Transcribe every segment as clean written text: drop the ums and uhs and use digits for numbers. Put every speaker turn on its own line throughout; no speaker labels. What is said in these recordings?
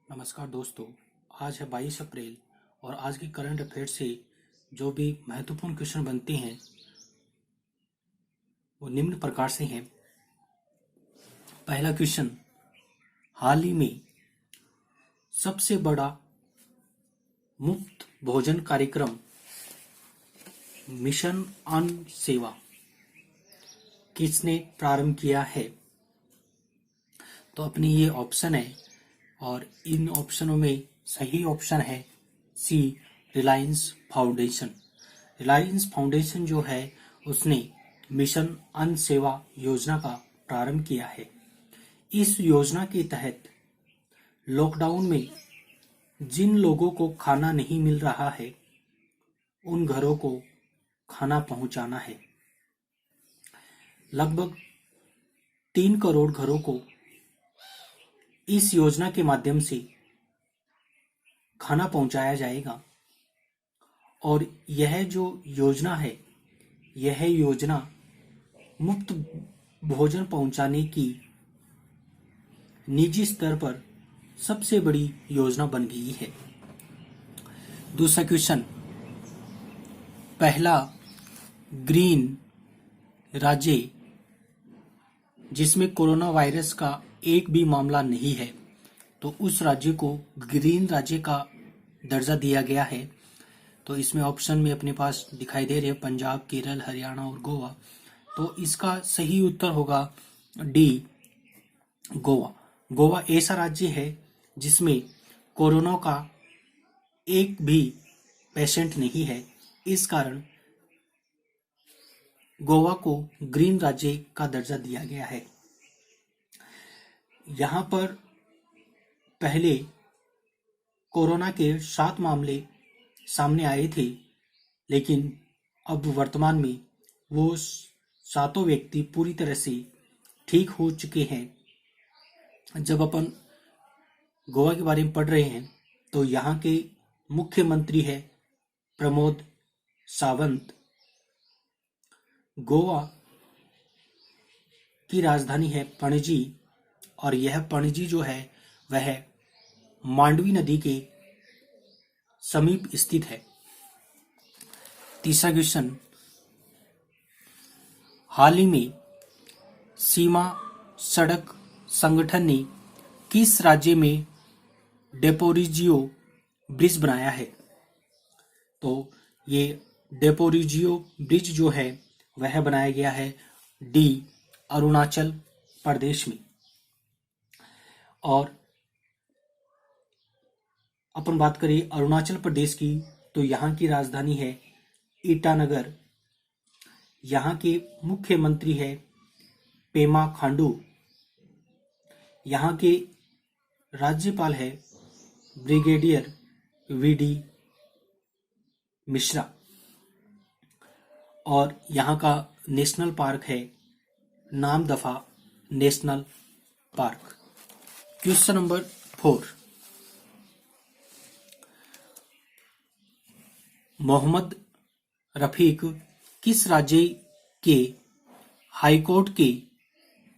नमस्कार दोस्तों। आज है 22 अप्रैल और आज की करंट अफेयर्स से जो भी महत्वपूर्ण क्वेश्चन बनते हैं वो निम्न प्रकार से हैं। पहला क्वेश्चन, हाल ही में सबसे बड़ा मुफ्त भोजन कार्यक्रम मिशन अन्न सेवा किसने प्रारंभ किया है? तो अपने ये ऑप्शन है और इन ऑप्शनों में सही ऑप्शन है सी, रिलायंस फाउंडेशन। रिलायंस फाउंडेशन जो है उसने मिशन अन्न सेवा योजना का प्रारंभ किया है। इस योजना के तहत लॉकडाउन में जिन लोगों को खाना नहीं मिल रहा है उन घरों को खाना पहुंचाना है। लगभग 3 करोड़ घरों को इस योजना के माध्यम से खाना पहुंचाया जाएगा और यह जो योजना है यह योजना मुफ्त भोजन पहुंचाने की निजी स्तर पर सबसे बड़ी योजना बन गई है। दूसरा क्वेश्चन, पहला ग्रीन राज्य जिसमें कोरोना वायरस का एक भी मामला नहीं है तो उस राज्य को ग्रीन राज्य का दर्जा दिया गया है। तो इसमें ऑप्शन में अपने पास दिखाई दे रहे हैं पंजाब, केरल, हरियाणा और गोवा। तो इसका सही उत्तर होगा डी, गोवा। गोवा ऐसा राज्य है जिसमें कोरोना का एक भी पेशेंट नहीं है, इस कारण गोवा को ग्रीन राज्य का दर्जा दिया गया है। यहाँ पर पहले कोरोना के 7 मामले सामने आए थे, लेकिन अब वर्तमान में वो 7 व्यक्ति पूरी तरह से ठीक हो चुके हैं। जब अपन गोवा के बारे में पढ़ रहे हैं तो यहाँ के मुख्यमंत्री है प्रमोद सावंत। गोवा की राजधानी है पणजी और यह पणजी जो है वह मांडवी नदी के समीप स्थित है। तीसरा क्वेश्चन, हाल ही में सीमा सड़क संगठन ने किस राज्य में डेपोरिजियो ब्रिज बनाया है? तो ये डेपोरिजियो ब्रिज जो है वह बनाया गया है डी, अरुणाचल प्रदेश में। और अपन बात करें अरुणाचल प्रदेश की तो यहाँ की राजधानी है ईटानगर। यहाँ के मुख्यमंत्री है पेमा खांडू। यहाँ के राज्यपाल है ब्रिगेडियर वीडी मिश्रा और यहाँ का नेशनल पार्क है Namdapha national park. Question number 4, Mohammad Rafiq किस राज्य के हाईकोर्ट के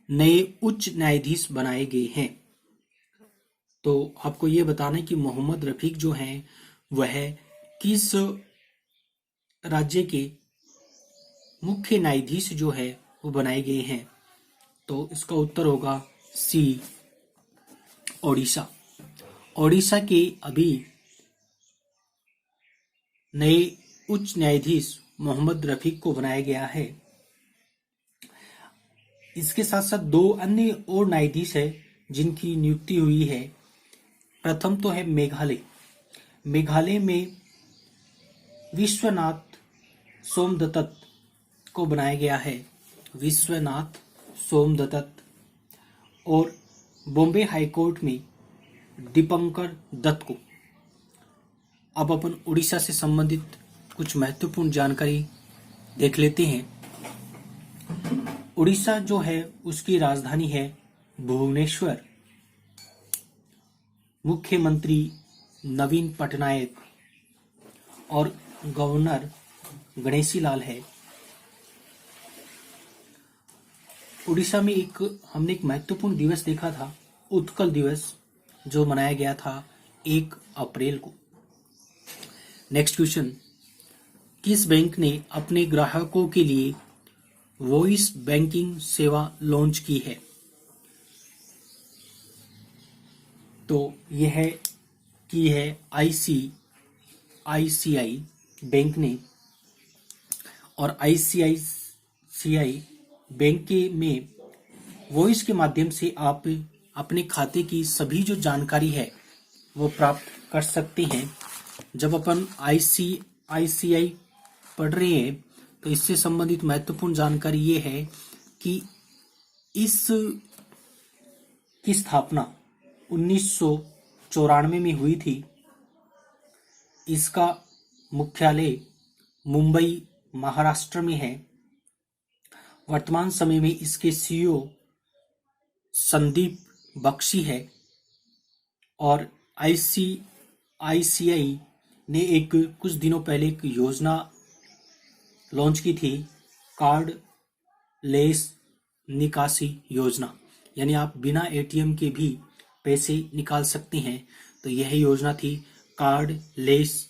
नए उच्च न्यायाधीश बनाए गए हैं? तो आपको ये बताना है कि मोहम्मद रफीक जो हैं वह किस राज्य के मुख्य न्यायाधीश जो है वो बनाए गए हैं? तो इसका उत्तर होगा सी, ओडिशा। ओडिशा के अभी नए उच्च न्यायाधीश मोहम्मद रफीक को बनाया गया है। इसके साथ साथ 2 अन्य और न्यायाधीश है जिनकी नियुक्ति हुई है। प्रथम तो है मेघालय। मेघालय में विश्वनाथ सोमदत्त को बनाया गया है, विश्वनाथ सोमदत्त। और बॉम्बे हाईकोर्ट में दीपंकर दत्त को। अब अपन उड़ीसा से संबंधित कुछ महत्वपूर्ण जानकारी देख लेते हैं। उड़ीसा जो है उसकी राजधानी है भुवनेश्वर। मुख्यमंत्री नवीन पटनायक और गवर्नर गणेशी लाल है। उड़ीसा में हमने एक महत्वपूर्ण दिवस देखा था, उत्कल दिवस। जो मनाया गया था 1 अप्रैल को। नेक्स्ट क्वेश्चन, किस बैंक ने अपने ग्राहकों के लिए वॉइस बैंकिंग सेवा लॉन्च की है? तो यह की है आईसीआईसीआई बैंक ने। और आईसीआईसीआई बैंक के में वॉइस के माध्यम से आप अपने खाते की सभी जो जानकारी है वो प्राप्त कर सकते हैं। जब अपन आईसीआईसीआई पढ़ रहे हैं तो इससे संबंधित महत्वपूर्ण जानकारी ये है कि इस की स्थापना 1994 में हुई थी। इसका मुख्यालय मुंबई महाराष्ट्र में है। वर्तमान समय में इसके सीईओ संदीप बख्शी है। और आईसीआईसीआई ने कुछ दिनों पहले एक योजना लॉन्च की थी, कार्ड लेस निकासी योजना, यानी आप बिना एटीएम के भी पैसे निकाल सकते हैं। तो यह योजना थी कार्ड लेस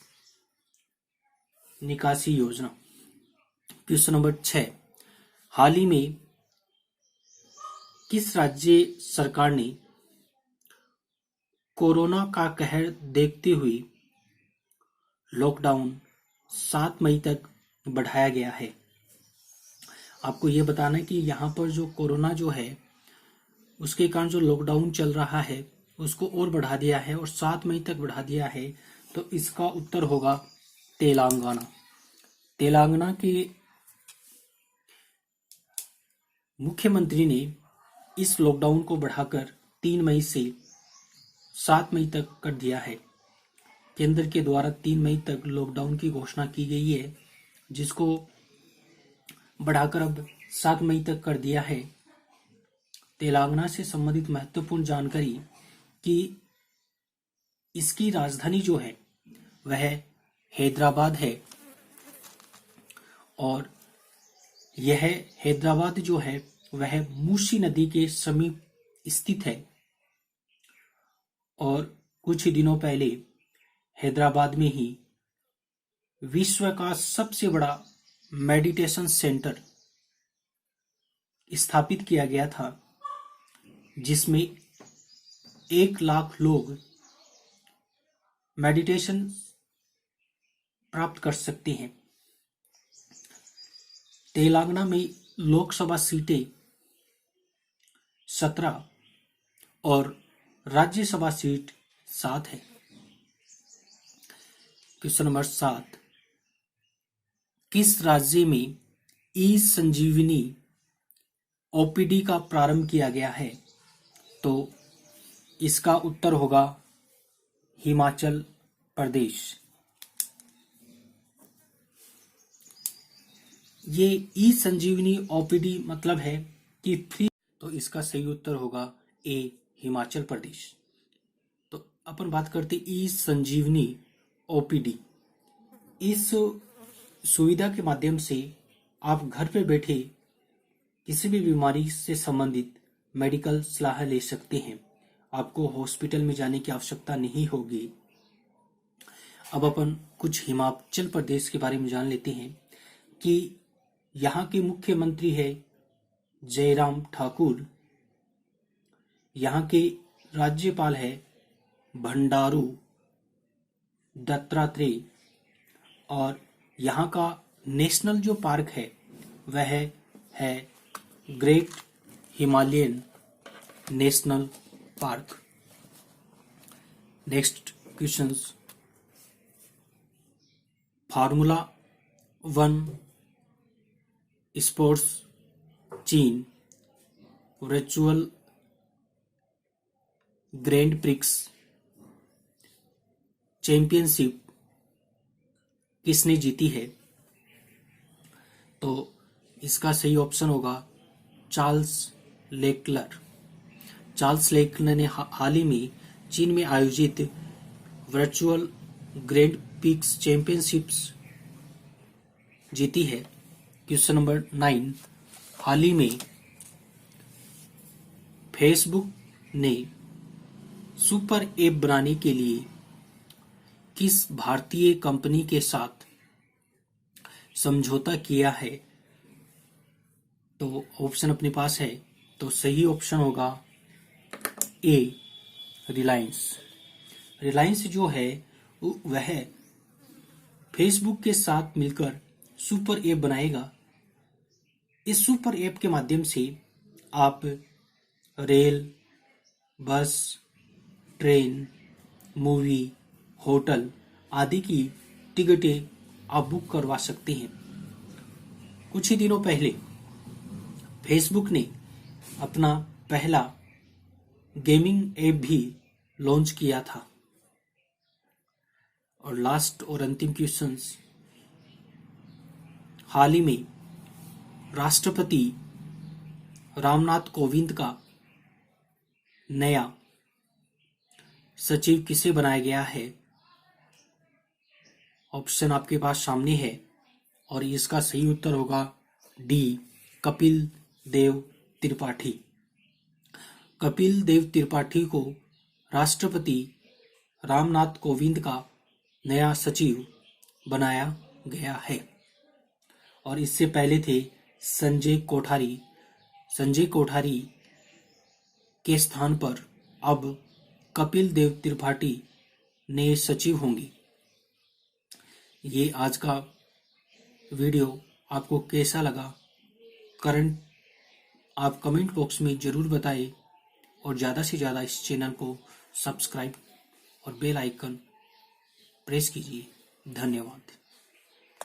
निकासी योजना। क्वेश्चन नंबर 6, हाल ही में किस राज्य सरकार ने कोरोना का कहर देखते हुए लॉकडाउन 7 मई तक बढ़ाया गया है? आपको यह बताना है कि यहाँ पर जो कोरोना जो है उसके कारण जो लॉकडाउन चल रहा है उसको और बढ़ा दिया है और 7 मई तक बढ़ा दिया है। तो इसका उत्तर होगा तेलंगाना। तेलंगाना के मुख्यमंत्री ने इस लॉकडाउन को बढ़ाकर 3 मई से 7 मई तक कर दिया है। केंद्र के द्वारा 3 मई तक लॉकडाउन की घोषणा की गई है, जिसको बढ़ाकर अब 7 मई तक कर दिया है। तेलंगाना से संबंधित महत्वपूर्ण जानकारी कि इसकी राजधानी जो है वह हैदराबाद है और यह हैदराबाद जो है वह मूसी नदी के समीप स्थित है। और कुछ ही दिनों पहले हैदराबाद में ही विश्व का सबसे बड़ा मेडिटेशन सेंटर स्थापित किया गया था, जिसमें 1 लाख लोग मेडिटेशन प्राप्त कर सकते हैं। तेलंगाना में लोकसभा सीटें 17 और राज्यसभा सीट 7 है। क्वेश्चन नंबर 7, किस राज्य में ई संजीवनी ओपीडी का प्रारंभ किया गया है? तो इसका उत्तर होगा हिमाचल प्रदेश। ये ई संजीवनी ओपीडी मतलब है कि फ्री, तो इसका सही उत्तर होगा ए हिमाचल प्रदेश। तो अपन बात करते ई संजीवनी ओपीडी। इस सुविधा के माध्यम से आप घर पे बैठे किसी भी बीमारी से संबंधित मेडिकल सलाह ले सकते हैं। आपको हॉस्पिटल में जाने की आवश्यकता नहीं होगी। अब अपन कुछ हिमाचल प्रदेश के बारे में जान लेते हैं कि यहाँ के मुख्यमंत्री है जयराम ठाकुर। यहाँ के राज्यपाल है भंडारू दत्तात्रेय। और यहाँ का नेशनल जो पार्क है वह है great Himalayan national park. Next questions, formula 1 sports चीन वर्चुअल ग्रैंड प्रिक्स चैंपियनशिप किसने जीती है? तो इसका सही ऑप्शन होगा चार्ल्स लेक्लर। चार्ल्स लेक्लर ने हाल ही में चीन में आयोजित वर्चुअल ग्रैंड प्रिक्स चैंपियनशिप्स जीती है। क्वेश्चन नंबर 9, हाल ही में फेसबुक ने सुपर ऐप बनाने के लिए किस भारतीय कंपनी के साथ समझौता किया है? तो ऑप्शन अपने पास है, तो सही ऑप्शन होगा ए, रिलायंस। रिलायंस जो है वह फेसबुक के साथ मिलकर सुपर ऐप बनाएगा। इस सुपर ऐप के माध्यम से आप रेल, बस, ट्रेन, मूवी, होटल आदि की टिकटें आप बुक करवा सकते हैं। कुछ ही दिनों पहले फेसबुक ने अपना पहला गेमिंग ऐप भी लॉन्च किया था। और लास्ट और अंतिम क्वेश्चंस, हाल ही में राष्ट्रपति रामनाथ कोविंद का नया सचिव किसे बनाया गया है? ऑप्शन आपके पास सामने है और इसका सही उत्तर होगा डी, कपिल देव त्रिपाठी। कपिल देव त्रिपाठी को राष्ट्रपति रामनाथ कोविंद का नया सचिव बनाया गया है। और इससे पहले थे संजय कोठारी। संजय कोठारी के स्थान पर अब कपिल देव त्रिपाठी नए सचिव होंगे। ये आज का वीडियो आपको कैसा लगा आप कमेंट बॉक्स में जरूर बताएं और ज़्यादा से ज़्यादा इस चैनल को सब्सक्राइब और बेल आइकन प्रेस कीजिए। धन्यवाद।